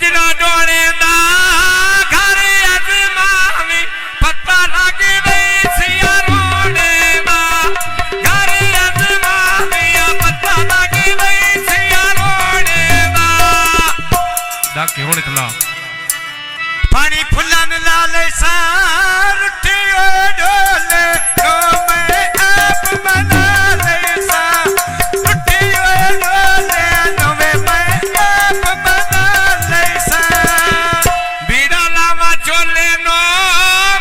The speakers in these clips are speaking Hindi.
बजना डोले दा घर अजमावी पता लग गई सिया रोने दा घर अजमावी पता लग गई सिया रोने दा डाके होने चला पानी फुलन लाले सार उठी डोले तो मैं आप बना ले सा उठी डोले तो मैं आप बना ले सा बीड़ा लावा चोले नो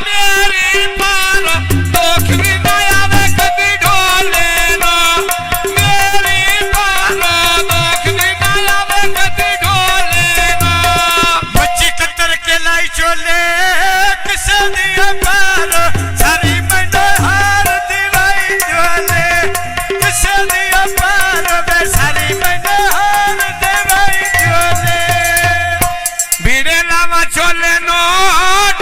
मेरी पारो दुख भी ना आवे कभी ढोले नो मेरी पारो दुख भी ना आवे कभी ढोले नो बच्ची कतर के लाई चोले किसे दिया पारो सारी मंडो हार दिवाई चोले किसे दिया पारो बे सारी मंडो हार दिवाई चोले बीड़े लावा चोले नो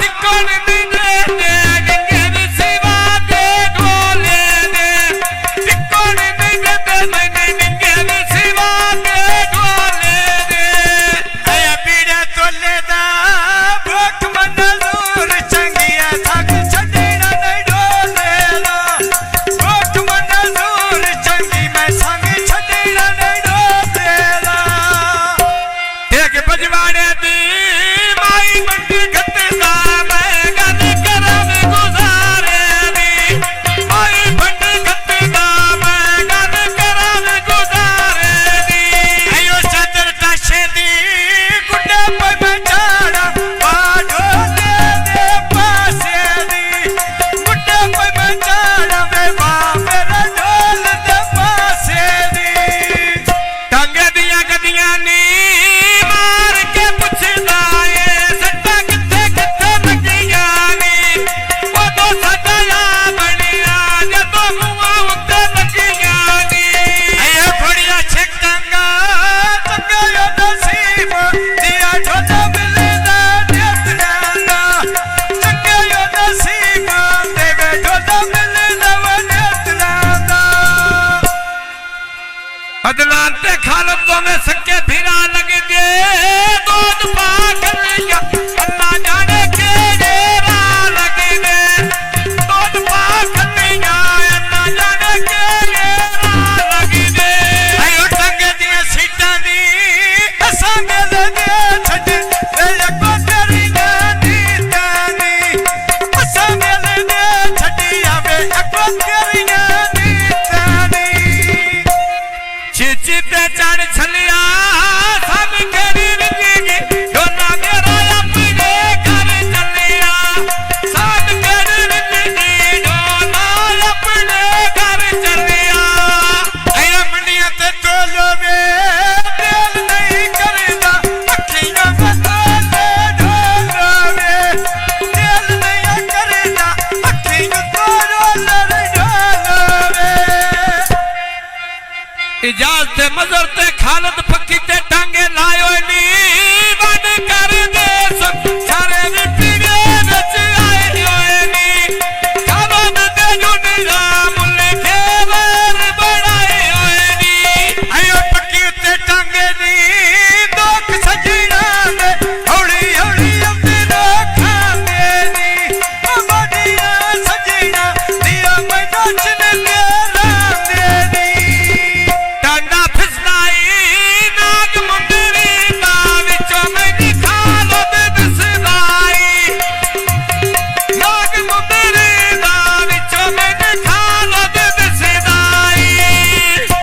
टिकोन भी दे दे डिंगे सिवा दे ढोले दे टिकोन भी दे दे डिंगे सिवा दे ढोले दे आया बीड़ा तोले दा भूख मंजूर चंगिया थक छड़ीना नहीं डोले दा भूख मंजूर चंगी मैं संग छड़ीना नहीं डोले दा एक बजवाड़े दी माई मंडी खतदा मैं गल करा में गुजारे दी माई मंडी खतदा मैं गल करा में गुजारे दी आयो चादर ताशे दी गुड्डे पे बचाड़ा बाढ़ो दे पासे दी गुड्डे पे बचाड़ा मैं मेरा ढोल दे पासे दी टांगे दिया गदियां नी मार के पुछदा ए सट्टा किथे किथे लगियां नी ओ तो सदा बनिया जदों मुआ उत्ते लगियां नी आया बढ़िया छक्का चंगा यो नसीब दिया ढोला मिलदा देवना चंगा यो नसीब देवे ढोला मिलदा देवना अदनान ते खालद दो में सके फिरा लगे दे दूध पाक लिया अल्लाह जाने के डेरा लगे दे दूध पाक लिया अल्लाह जाने के डेरा लगे दे आयो टंगे दिया सीटा दी असा मेले दे छड़ ए को तेरी नानी तानी असा मेले दे छड़ी आवे को तेरी नानी तानी चिची ते चढ़ छलिया सब केरी रिंगी डोला मेरा अपने घर चलिया सब केरी रिंगी डोला अपने घर चलिया आया मंडिया ते तोलो वे दिल नहीं करदा अखियां बतोले ढोलो वे दिल नहीं करदा अखियां तोले ढोलो वे इजाजत मजर ते खालद फकी ते टांगे लायो नी